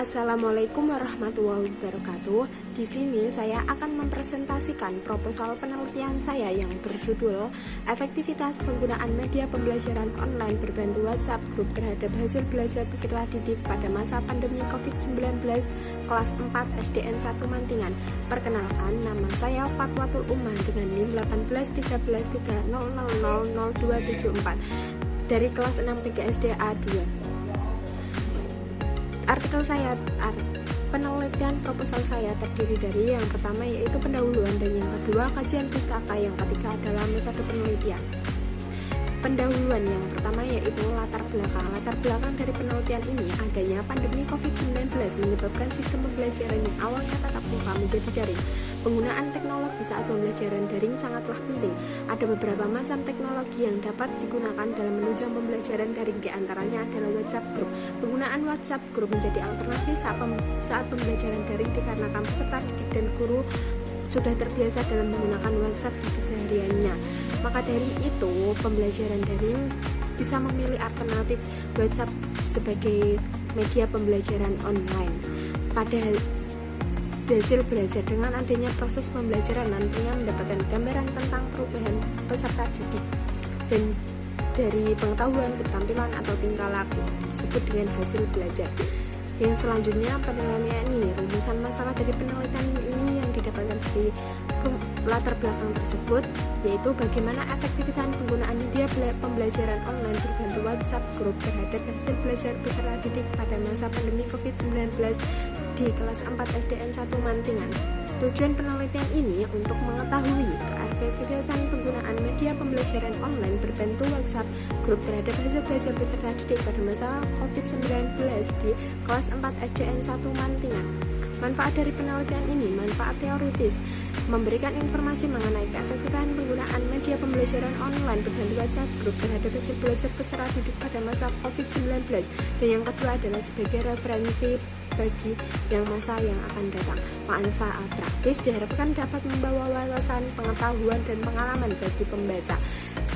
Assalamualaikum warahmatullahi wabarakatuh. Di sini saya akan mempresentasikan proposal penelitian saya yang berjudul Efektivitas Penggunaan Media Pembelajaran Online Berbantu WhatsApp Group terhadap hasil belajar peserta didik pada masa pandemi COVID-19 kelas 4 SDN 1 Mantingan. Perkenalkan, nama saya Fatwatul Ummah dengan NIM 18303000274 dari kelas 6 PGSD A2. Artikel saya, penelitian proposal saya terdiri dari yang pertama yaitu pendahuluan, dan yang kedua kajian pustaka, yang ketiga adalah metode penelitian. Pendahuluan yang pertama yaitu latar belakang. Latar belakang dari penelitian ini adanya pandemi COVID-19 menyebabkan sistem pembelajaran yang awalnya tatap muka menjadi daring. Penggunaan teknologi saat pembelajaran daring sangatlah penting. Ada beberapa macam teknologi yang dapat digunakan dalam menunjang pembelajaran daring, di antaranya adalah WhatsApp Group. Penggunaan WhatsApp Group menjadi alternatif saat pembelajaran daring dikarenakan peserta didik dan guru sudah terbiasa dalam menggunakan WhatsApp di kesehariannya. Maka dari itu, pembelajaran daring bisa memilih alternatif WhatsApp sebagai media pembelajaran online. Pada hasil belajar, dengan adanya proses pembelajaran nantinya mendapatkan gambaran tentang perubahan peserta didik dan dari pengetahuan, keterampilan atau tingkah laku disebut dengan hasil belajar. Yang selanjutnya penilaian ini, rumusan masalah dari penelitian ini yang didapatkan dari latar belakang tersebut, yaitu bagaimana efektivitas penggunaan media pembelajaran online berbantu WhatsApp Group terhadap hasil belajar peserta didik pada masa pandemi COVID-19 di kelas 4 SDN 1 Mantingan. Tujuan penelitian ini untuk mengetahui keefektifan penggunaan media pembelajaran online berbantu WhatsApp Group terhadap hasil belajar peserta didik pada masa COVID-19 di kelas 4 SDN 1 Mantingan. Manfaat dari penelitian ini, manfaat teoritis, memberikan informasi mengenai keefektifan penggunaan media pembelajaran online berbantu WhatsApp Group terhadap hasil belajar peserta didik pada masa COVID-19, dan yang kedua adalah sebagai referensi bagi yang masa yang akan datang. Manfaat praktis diharapkan dapat membawa wawasan, pengetahuan, dan pengalaman bagi pembaca.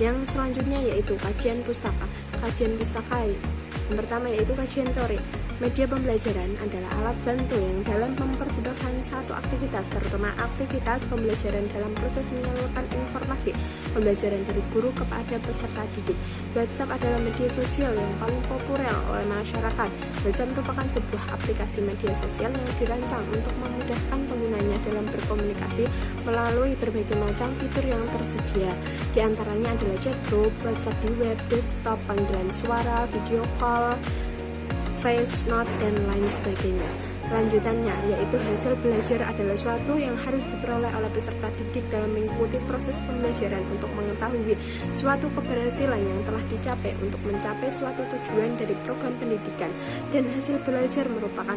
Yang selanjutnya yaitu kajian pustaka. Kajian pustaka yang pertama yaitu kajian teori. Media pembelajaran adalah alat bantu yang dalam mempermudahkan satu aktivitas, terutama aktivitas pembelajaran dalam proses menyalurkan informasi pembelajaran dari guru kepada peserta didik. WhatsApp adalah media sosial yang paling populer oleh masyarakat. WhatsApp merupakan sebuah aplikasi media sosial yang dirancang untuk memudahkan penggunanya dalam berkomunikasi melalui berbagai macam fitur yang tersedia. Di antaranya adalah chat group, WhatsApp di web, desktop, panggilan suara, video call, voice note, dan lain sebagainya. Lanjutannya yaitu hasil belajar adalah suatu yang harus diperoleh oleh peserta didik dalam mengikuti proses pembelajaran untuk mengetahui suatu keberhasilan yang telah dicapai untuk mencapai suatu tujuan dari program pendidikan, dan hasil belajar merupakan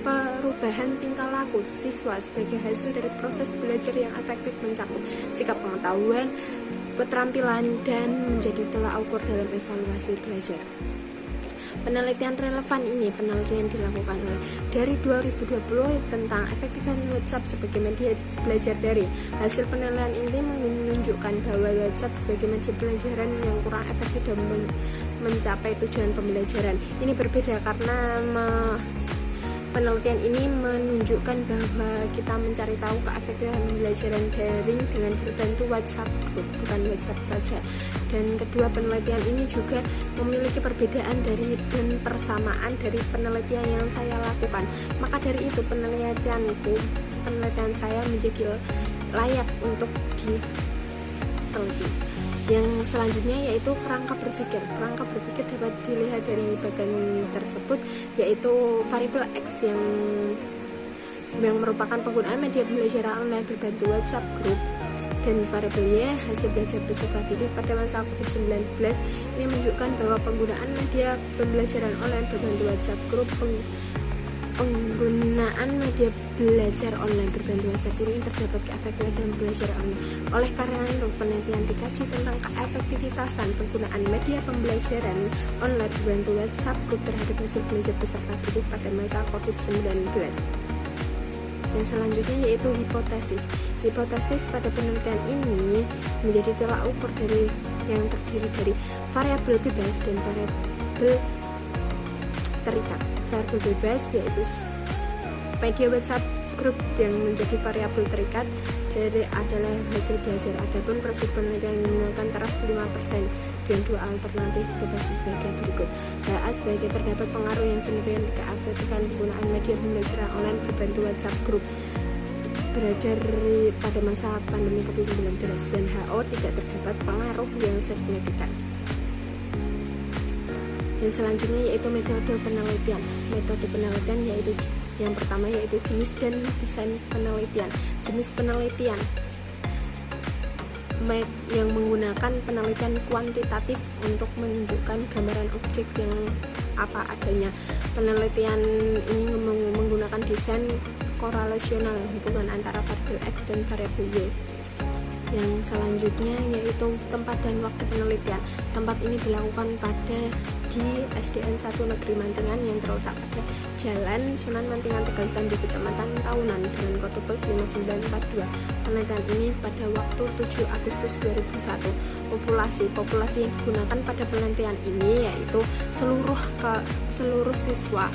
perubahan tingkah laku siswa sebagai hasil dari proses belajar yang efektif mencakup sikap pengetahuan, keterampilan, dan menjadi tolak ukur dalam evaluasi belajar. Penelitian relevan ini dilakukan dari 2020 tentang efektivitas WhatsApp sebagai media belajar daring. Hasil penelitian ini menunjukkan bahwa WhatsApp sebagai media pembelajaran yang kurang efektif dalam mencapai tujuan pembelajaran. Ini berbeda karena penelitian ini menunjukkan bahwa kita mencari tahu keefektifan pembelajaran daring dengan berbantu WhatsApp Group, bukan WhatsApp saja. Dan kedua, penelitian ini juga memiliki perbedaan dan persamaan dari penelitian yang saya lakukan. Maka dari itu penelitian saya menjadi layak untuk diteliti. Yang selanjutnya yaitu kerangka berpikir. Kerangka berpikir dapat dilihat dari bagian tersebut, yaitu variabel X yang merupakan penggunaan media pembelajaran online berbantu WhatsApp Group, dan variabel Y hasil belajar peserta didik pada masa COVID-19. Ini menunjukkan bahwa penggunaan media pembelajaran online berbantu WhatsApp Group, penggunaan media belajar online berbantu WhatsApp ini terdapat keefektifan dalam belajar online. Oleh karena itu, penelitian dikaji tentang keefektifitasan penggunaan media pembelajaran online berbantu WhatsApp Group terhadap hasil belajar peserta didik pada masa COVID-19. Yang selanjutnya yaitu hipotesis. Hipotesis pada penelitian ini menjadi tolak ukur dari yang terdiri dari variabel bebas dan variabel terikat. variabel bebas yaitu media WhatsApp grup yang menjadi variabel terikat dari adalah hasil belajar. Adapun prosedur penelitian menggunakan taraf 5% dengan dua alternatif berbasis sebagai berikut. A. Sebagai terdapat pengaruh yang signifikan keefektifan penggunaan media pembelajaran online berbantu WhatsApp grup belajar pada masa pandemi COVID-19, dan HO tidak terdapat pengaruh yang signifikan. Yang selanjutnya yaitu metode penelitian. Metode penelitian yaitu yang pertama yaitu jenis dan desain penelitian. Jenis penelitian yang menggunakan penelitian kuantitatif untuk menunjukkan gambaran objek yang apa adanya. Penelitian ini menggunakan desain korelasional hubungan antara variabel X dan variabel Y. Yang selanjutnya yaitu tempat dan waktu penelitian. Tempat ini dilakukan di SDN 1 Negeri Mantingan yang terletak pada Jalan Sunan Mantingan Tegal Sandi, Kecamatan Taunan dengan kode pos 5942. Penelitian ini pada waktu 7 Agustus 2001. Populasi yang digunakan pada penelitian ini yaitu seluruh siswa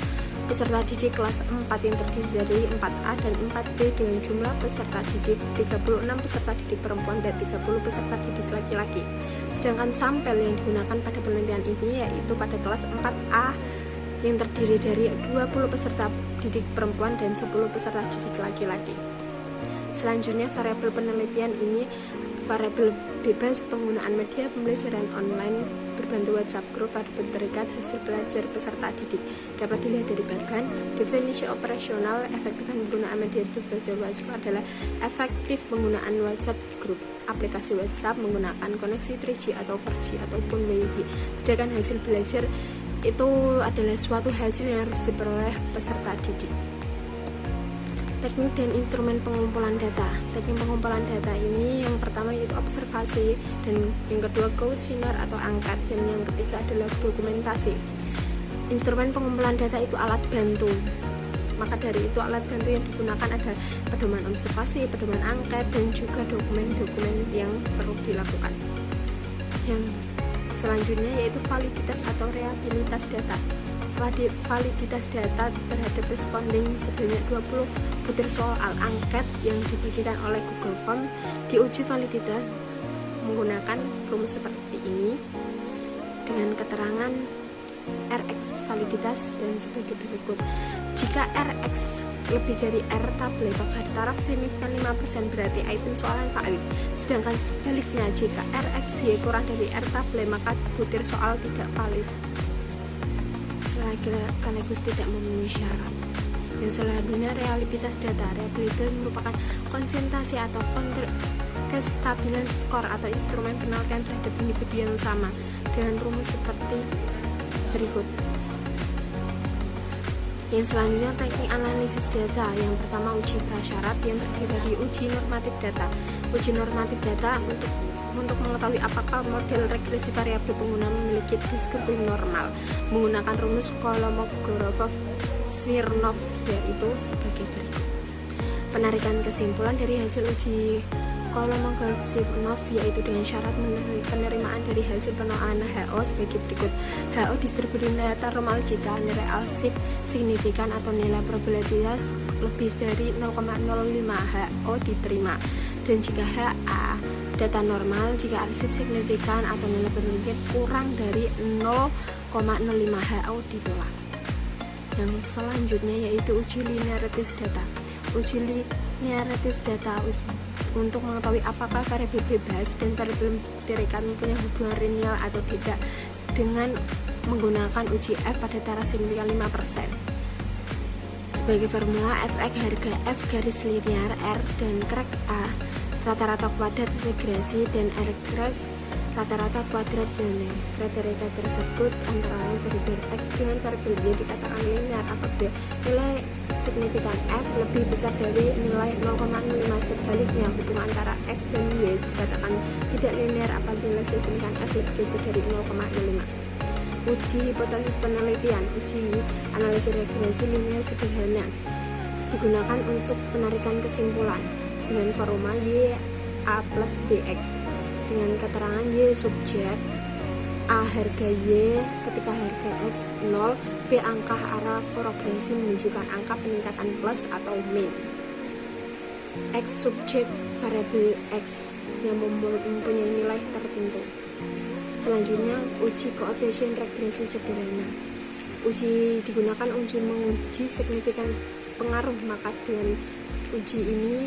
peserta didik kelas 4 yang terdiri dari 4A dan 4B dengan jumlah peserta didik 36 peserta didik perempuan dan 30 peserta didik laki-laki. Sedangkan sampel yang digunakan pada penelitian ini yaitu pada kelas 4A yang terdiri dari 20 peserta didik perempuan dan 10 peserta didik laki-laki. Selanjutnya variabel penelitian ini variabel bebas penggunaan media pembelajaran online berbantu WhatsApp grup variabel terikat hasil belajar peserta didik. Dapat dilihat dari bagan definisi operasional. Efektif penggunaan media belajar WhatsApp adalah efektif penggunaan WhatsApp grup aplikasi WhatsApp menggunakan koneksi 3G atau 4G ataupun WiFi. Sedangkan hasil belajar itu adalah suatu hasil yang harus diperoleh peserta didik. Teknik dan instrumen pengumpulan data. Teknik pengumpulan data ini yang pertama yaitu observasi, dan yang kedua kuesioner atau angkat, dan yang ketiga adalah dokumentasi. Instrumen pengumpulan data itu alat bantu. Maka dari itu alat bantu yang digunakan ada pedoman observasi, pedoman angkat, dan juga dokumen-dokumen yang perlu dilakukan. Yang selanjutnya yaitu validitas atau reliabilitas data. Validitas data terhadap responding sebanyak 20 butir soal angket yang dibagikan oleh Google Form diuji validitas menggunakan rumus seperti ini dengan keterangan RX validitas dan sebagai berikut. Jika RX lebih dari R tabel maka taraf signifikan 5% berarti item soalan valid. Sedangkan sebaliknya jika RXY kurang dari R tabel maka butir soal tidak valid sekaligus tidak memenuhi syarat. Yang selanjutnya reliabilitas data. Reliabilitas merupakan konsentrasi atau kestabilan skor atau instrumen penelitian terhadap individu yang sama dengan rumus seperti berikut. Yang selanjutnya teknik analisis data. Yang pertama uji prasyarat yang terdiri dari uji normatif data. Uji normatif data untuk mengetahui apakah model regresi variabel pengguna memiliki diskriminasi normal menggunakan rumus Kolmogorov-Smirnov yaitu sebagai berikut. Penarikan kesimpulan dari hasil uji Kolmogorov-Smirnov yaitu dengan syarat penerimaan dari hasil penelitian HO sebagai berikut. HO distribusi data normal jika nilai arsip signifikan atau nilai probabilitas lebih dari 0,05 HO diterima, dan jika HA data normal jika arsip signifikan atau nilai probabilitas kurang dari 0,05 HO ditolak. Yang selanjutnya yaitu uji linearitas data. Uji linearitas data untuk mengetahui apakah variabel bebas dan variabel terikat mempunyai hubungan linear atau tidak dengan menggunakan uji F pada taraf signifikan 5%. Sebagai formula Fx harga F garis linear R dan krek A rata-rata kuadrat regresi dan R garis rata-rata kuadrat jane. Kriteria tersebut antara lain variabel X dengan variabel Y dikatakan linear apabila nilai signifikan F lebih besar dari nilai 0,05. Sebaliknya hubungan antara X dan Y dikatakan tidak linear apabila signifikan F lebih kecil dari 0,05. Uji hipotesis penelitian. Uji analisis regresi linear sederhana digunakan untuk penarikan kesimpulan dengan formula Y A plus BX dengan keterangan Y subjek A harga Y ketika harga X 0, B angka arah progresi menunjukkan angka peningkatan plus atau min. X subjek variabel X yang mempunyai nilai tertentu. Selanjutnya, uji koefisien regresi sederhana. Uji digunakan untuk menguji signifikan pengaruh, maka dengan uji ini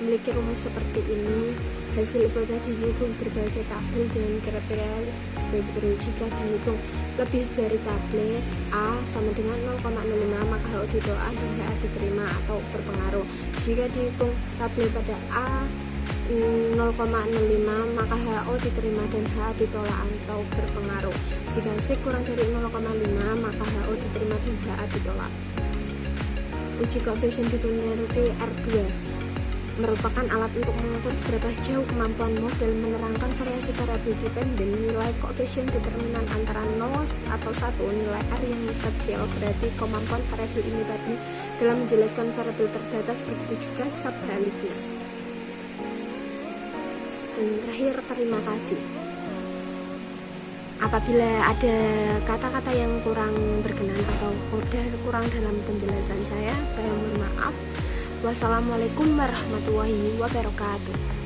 memiliki rumus seperti ini. Hasil ibadah dihitung berbagai tabel dengan kriteria sebagai berikut. Jika dihitung lebih dari tabel A sama dengan 0,05, maka HO ditolak dan HA diterima atau berpengaruh. Jika dihitung tabel pada A 0,05, maka HO diterima dan HA ditolak atau berpengaruh. Jika C kurang dari 0,5, maka HO diterima dan HA ditolak. Uji koefisien dituruti R2 merupakan alat untuk mengukur seberapa jauh kemampuan model menerangkan variasi variabel dependen. Nilai koefisien determinan antara 0 atau 1. Nilai R yang kecil berarti kemampuan variabel ini tadi dalam menjelaskan variabel terbatas, begitu juga sebaliknya. Dan yang terakhir, terima kasih. Apabila ada kata-kata yang kurang berkenan atau kurang dalam penjelasan saya mohon maaf. Wassalamualaikum warahmatullahi wabarakatuh.